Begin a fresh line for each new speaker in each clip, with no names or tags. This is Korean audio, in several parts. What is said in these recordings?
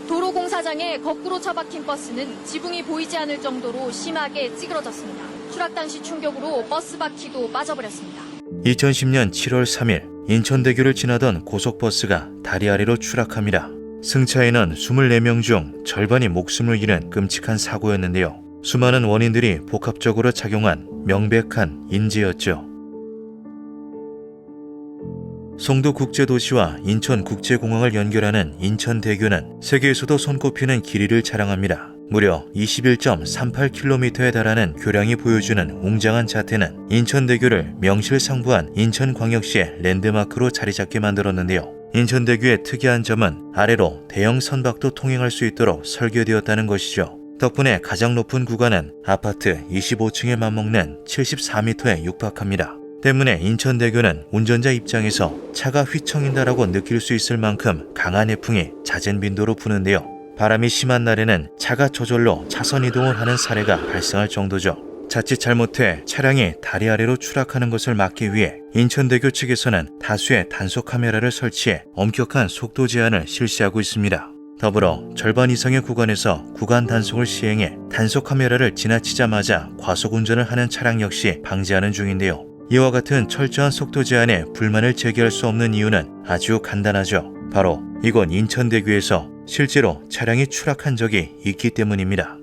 도로공사장에 거꾸로 처박힌 버스는 지붕이 보이지 않을 정도로 심하게 찌그러졌습니다. 추락 당시 충격으로 버스 바퀴도 빠져버렸습니다.
2010년 7월 3일 인천대교를 지나던 고속버스가 다리 아래로 추락합니다. 승차인은 24명 중 절반이 목숨을 잃은 끔찍한 사고였는데요. 수많은 원인들이 복합적으로 작용한 명백한 인재였죠. 송도국제도시와 인천국제공항을 연결하는 인천대교는 세계에서도 손꼽히는 길이를 자랑합니다. 무려 21.38km에 달하는 교량이 보여주는 웅장한 자태는 인천대교를 명실상부한 인천광역시의 랜드마크로 자리잡게 만들었는데요. 인천대교의 특이한 점은 아래로 대형 선박도 통행할 수 있도록 설계되었다는 것이죠. 덕분에 가장 높은 구간은 아파트 25층에 맞먹는 74m에 육박합니다. 때문에 인천대교는 운전자 입장에서 차가 휘청인다라고 느낄 수 있을 만큼 강한 해풍이 잦은 빈도로 부는데요. 바람이 심한 날에는 차가 저절로 차선 이동을 하는 사례가 발생할 정도죠. 자칫 잘못해 차량이 다리 아래로 추락하는 것을 막기 위해 인천대교 측에서는 다수의 단속 카메라를 설치해 엄격한 속도 제한을 실시하고 있습니다. 더불어 절반 이상의 구간에서 구간 단속을 시행해 단속 카메라를 지나치자마자 과속 운전을 하는 차량 역시 방지하는 중인데요. 이와 같은 철저한 속도 제한에 불만을 제기할 수 없는 이유는 아주 간단하죠. 바로 이곳 인천대교에서 실제로 차량이 추락한 적이 있기 때문입니다.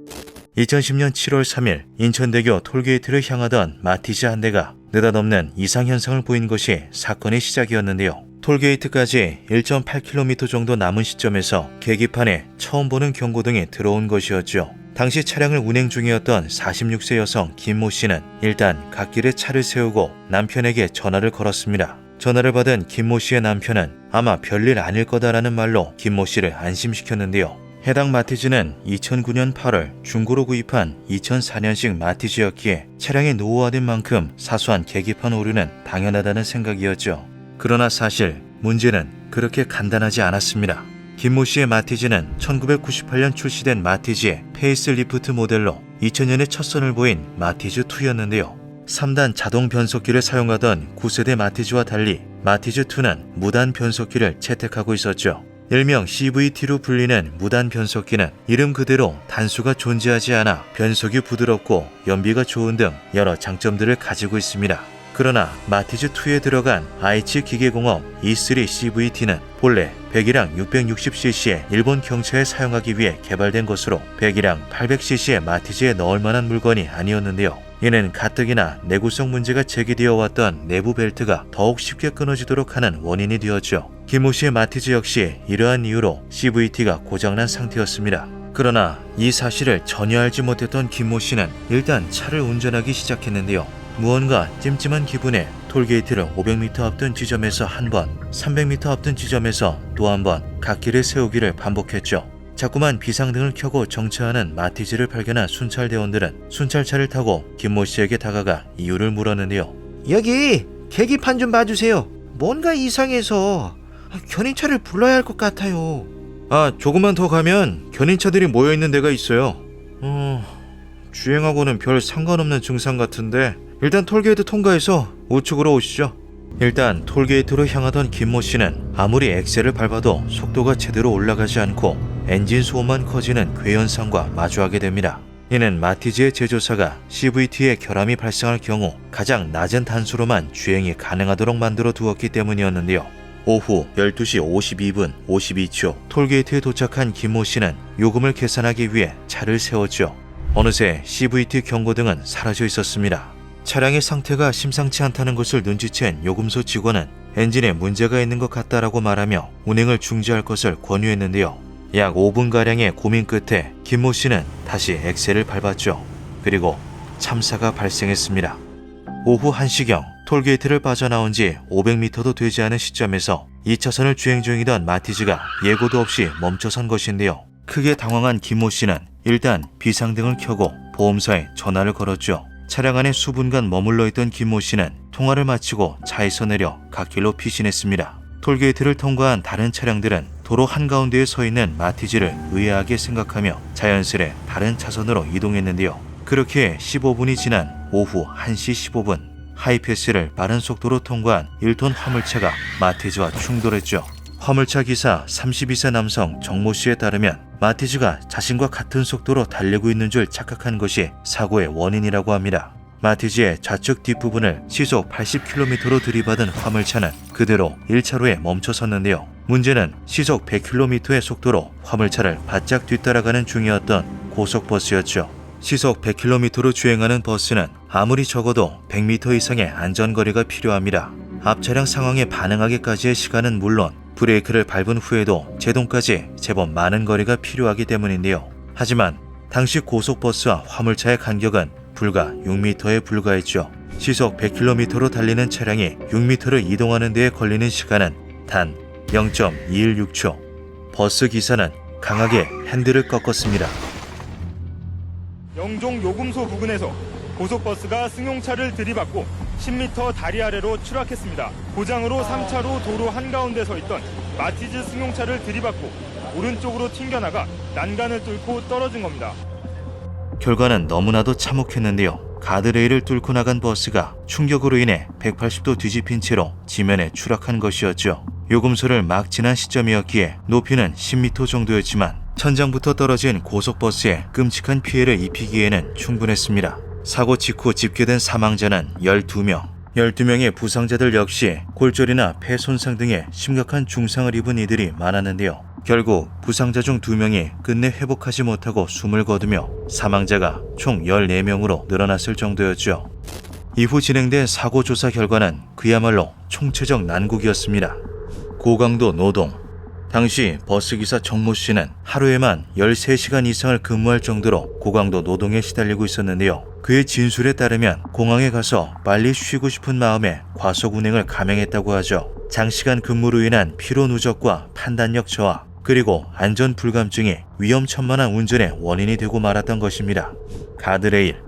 2010년 7월 3일 인천대교 톨게이트를 향하던 마티즈 한 대가 느닷없는 이상현상을 보인 것이 사건의 시작이었는데요. 톨게이트까지 1.8km 정도 남은 시점에서 계기판에 처음 보는 경고등이 들어온 것이었죠. 당시 차량을 운행 중이었던 46세 여성 김모 씨는 일단 갓길에 차를 세우고 남편에게 전화를 걸었습니다. 전화를 받은 김모 씨의 남편은 아마 별일 아닐 거다라는 말로 김모 씨를 안심시켰는데요. 해당 마티즈는 2009년 8월 중고로 구입한 2004년식 마티즈였기에 차량이 노후화된 만큼 사소한 계기판 오류는 당연하다는 생각이었죠. 그러나 사실 문제는 그렇게 간단하지 않았습니다. 김모 씨의 마티즈는 1998년 출시된 마티즈의 페이스리프트 모델로 2000년에 첫 선을 보인 마티즈2였는데요. 3단 자동 변속기를 사용하던 9세대 마티즈와 달리 마티즈2는 무단 변속기를 채택하고 있었죠. 일명 CVT로 불리는 무단 변속기는 이름 그대로 단수가 존재하지 않아 변속이 부드럽고 연비가 좋은 등 여러 장점들을 가지고 있습니다. 그러나 마티즈2에 들어간 아이치 기계공업 E3 CVT는 본래 배기량 660cc의 일본 경차에 사용하기 위해 개발된 것으로 배기량 800cc의 마티즈에 넣을 만한 물건이 아니었는데요. 이는 가뜩이나 내구성 문제가 제기되어 왔던 내부 벨트가 더욱 쉽게 끊어지도록 하는 원인이 되었죠. 김모 씨의 마티즈 역시 이러한 이유로 CVT가 고장난 상태였습니다. 그러나 이 사실을 전혀 알지 못했던 김모 씨는 일단 차를 운전하기 시작했는데요. 무언가 찜찜한 기분에 톨게이트를 500m 앞둔 지점에서 한 번, 300m 앞둔 지점에서 또 한 번 갓길에 세우기를 반복했죠. 자꾸만 비상등을 켜고 정차하는 마티즈를 발견한 순찰대원들은 순찰차를 타고 김모 씨에게 다가가 이유를 물었는데요.
여기 계기판 좀 봐주세요. 뭔가 이상해서 견인차를 불러야 할 것 같아요.
조금만 더 가면 견인차들이 모여있는 데가 있어요. 주행하고는 별 상관없는 증상 같은데 일단 톨게이트 통과해서 우측으로 오시죠. 일단 톨게이트로 향하던 김모 씨는 아무리 엑셀을 밟아도 속도가 제대로 올라가지 않고 엔진 소음만 커지는 괴현상과 마주하게 됩니다. 이는 마티즈의 제조사가 CVT에 결함이 발생할 경우 가장 낮은 단수로만 주행이 가능하도록 만들어 두었기 때문이었는데요. 오후 12시 52분 52초 톨게이트에 도착한 김모 씨는 요금을 계산하기 위해 차를 세웠죠. 어느새 CVT 경고등은 사라져 있었습니다. 차량의 상태가 심상치 않다는 것을 눈치챈 요금소 직원은 엔진에 문제가 있는 것 같다라고 말하며 운행을 중지할 것을 권유했는데요. 약 5분가량의 고민 끝에 김모 씨는 다시 엑셀을 밟았죠. 그리고 참사가 발생했습니다. 오후 1시경 톨게이트를 빠져나온 지 500m도 되지 않은 시점에서 2차선을 주행 중이던 마티즈가 예고도 없이 멈춰선 것인데요. 크게 당황한 김모 씨는 일단 비상등을 켜고 보험사에 전화를 걸었죠. 차량 안에 수분간 머물러 있던 김모 씨는 통화를 마치고 차에서 내려 갓길로 피신했습니다. 톨게이트를 통과한 다른 차량들은 도로 한가운데에 서 있는 마티즈를 의아하게 생각하며 자연스레 다른 차선으로 이동했는데요. 그렇게 15분이 지난 오후 1시 15분 하이패스를 빠른 속도로 통과한 1톤 화물차가 마티즈와 충돌했죠. 화물차 기사 32세 남성 정모 씨에 따르면 마티즈가 자신과 같은 속도로 달리고 있는 줄 착각한 것이 사고의 원인이라고 합니다. 마티즈의 좌측 뒷부분을 시속 80km로 들이받은 화물차는 그대로 1차로에 멈춰섰는데요. 문제는 시속 100km의 속도로 화물차를 바짝 뒤따라가는 중이었던 고속버스였죠. 시속 100km로 주행하는 버스는 아무리 적어도 100m 이상의 안전거리가 필요합니다. 앞 차량 상황에 반응하기까지의 시간은 물론 브레이크를 밟은 후에도 제동까지 제법 많은 거리가 필요하기 때문인데요. 하지만 당시 고속버스와 화물차의 간격은 불과 6m에 불과했죠. 시속 100km로 달리는 차량이 6m를 이동하는 데에 걸리는 시간은 단 0.216초. 버스 기사는 강하게 핸들을 꺾었습니다.
영종 요금소 부근에서 고속버스가 승용차를 들이받고 10m 다리 아래로 추락했습니다. 고장으로 3차로 도로 한가운데 서 있던 마티즈 승용차를 들이받고 오른쪽으로 튕겨나가 난간을 뚫고 떨어진 겁니다.
결과는 너무나도 참혹했는데요. 가드레일을 뚫고 나간 버스가 충격으로 인해 180도 뒤집힌 채로 지면에 추락한 것이었죠. 요금소를 막 지난 시점이었기에 높이는 10m 정도였지만 천장부터 떨어진 고속버스에 끔찍한 피해를 입히기에는 충분했습니다. 사고 직후 집계된 사망자는 12명. 12명의 부상자들 역시 골절이나 폐 손상 등의 심각한 중상을 입은 이들이 많았는데요. 결국 부상자 중 2명이 끝내 회복하지 못하고 숨을 거두며 사망자가 총 14명으로 늘어났을 정도였죠. 이후 진행된 사고 조사 결과는 그야말로 총체적 난국이었습니다. 고강도 노동. 당시 버스기사 정모 씨는 하루에만 13시간 이상을 근무할 정도로 고강도 노동에 시달리고 있었는데요. 그의 진술에 따르면 공항에 가서 빨리 쉬고 싶은 마음에 과속 운행을 감행했다고 하죠. 장시간 근무로 인한 피로 누적과 판단력 저하, 그리고 안전 불감증이 위험천만한 운전의 원인이 되고 말았던 것입니다. 가드레일.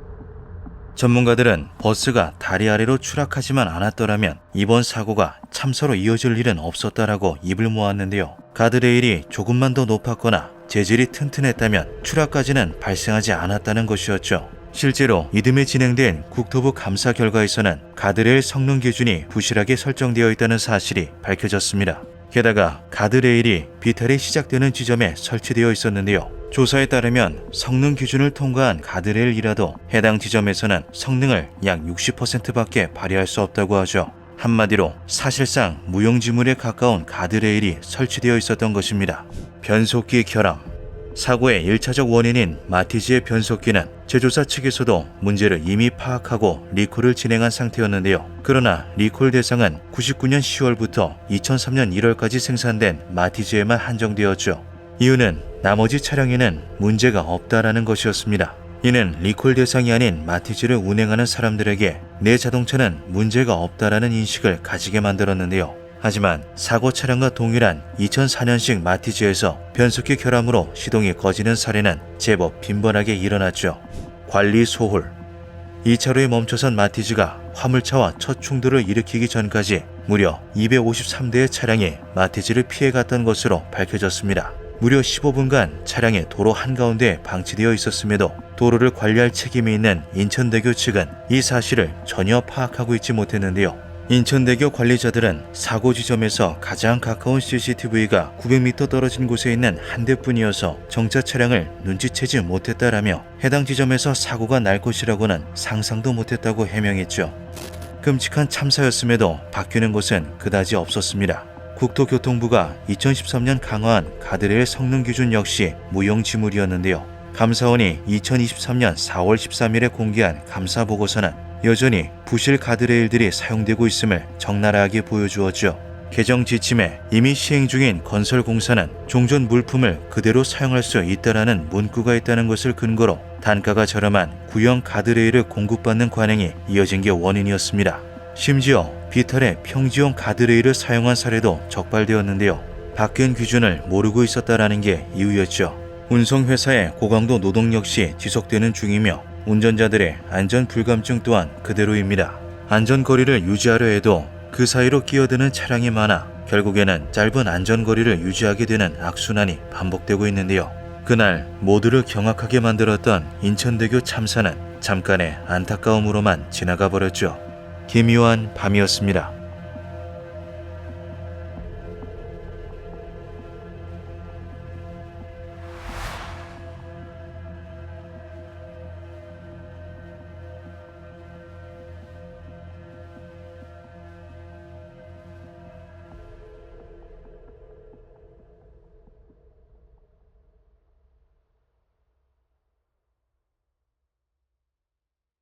전문가들은 버스가 다리 아래로 추락하지만 않았더라면 이번 사고가 참사로 이어질 일은 없었다라고 입을 모았는데요. 가드레일이 조금만 더 높았거나 재질이 튼튼했다면 추락까지는 발생하지 않았다는 것이었죠. 실제로 이듬해 진행된 국토부 감사 결과에서는 가드레일 성능 기준이 부실하게 설정되어 있다는 사실이 밝혀졌습니다. 게다가 가드레일이 비탈이 시작되는 지점에 설치되어 있었는데요. 조사에 따르면 성능 기준을 통과한 가드레일이라도 해당 지점에서는 성능을 약 60%밖에 발휘할 수 없다고 하죠. 한마디로 사실상 무용지물에 가까운 가드레일이 설치되어 있었던 것입니다. 변속기 결함. 사고의 1차적 원인인 마티즈의 변속기는 제조사 측에서도 문제를 이미 파악하고 리콜을 진행한 상태였는데요. 그러나 리콜 대상은 99년 10월부터 2003년 1월까지 생산된 마티즈에만 한정되었죠. 이유는 나머지 차량에는 문제가 없다라는 것이었습니다. 이는 리콜 대상이 아닌 마티즈를 운행하는 사람들에게 내 자동차는 문제가 없다라는 인식을 가지게 만들었는데요. 하지만 사고 차량과 동일한 2004년식 마티즈에서 변속기 결함으로 시동이 꺼지는 사례는 제법 빈번하게 일어났죠. 관리 소홀. 2차로에 멈춰선 마티즈가 화물차와 첫 충돌을 일으키기 전까지 무려 253대의 차량이 마티즈를 피해갔던 것으로 밝혀졌습니다. 무려 15분간 차량이 도로 한가운데에 방치되어 있었음에도 도로를 관리할 책임이 있는 인천대교 측은 이 사실을 전혀 파악하고 있지 못했는데요. 인천대교 관리자들은 사고 지점에서 가장 가까운 CCTV가 900m 떨어진 곳에 있는 한 대뿐이어서 정차 차량을 눈치채지 못했다라며 해당 지점에서 사고가 날 것이라고는 상상도 못했다고 해명했죠. 끔찍한 참사였음에도 바뀌는 것은 그다지 없었습니다. 국토교통부가 2013년 강화한 가드레일 성능 기준 역시 무용지물이었는데요. 감사원이 2023년 4월 13일에 공개한 감사 보고서는 여전히 부실 가드레일들이 사용되고 있음을 적나라하게 보여주었죠. 개정 지침에 이미 시행 중인 건설공사는 종전 물품을 그대로 사용할 수 있다라는 문구가 있다는 것을 근거로 단가가 저렴한 구형 가드레일을 공급받는 관행이 이어진 게 원인이었습니다. 심지어 비탈의 평지용 가드레일을 사용한 사례도 적발되었는데요. 바뀐 기준을 모르고 있었다라는 게 이유였죠. 운송회사의 고강도 노동 역시 지속되는 중이며 운전자들의 안전 불감증 또한 그대로입니다. 안전거리를 유지하려 해도 그 사이로 끼어드는 차량이 많아 결국에는 짧은 안전거리를 유지하게 되는 악순환이 반복되고 있는데요. 그날 모두를 경악하게 만들었던 인천대교 참사는 잠깐의 안타까움으로만 지나가 버렸죠. 기묘한 밤이었습니다.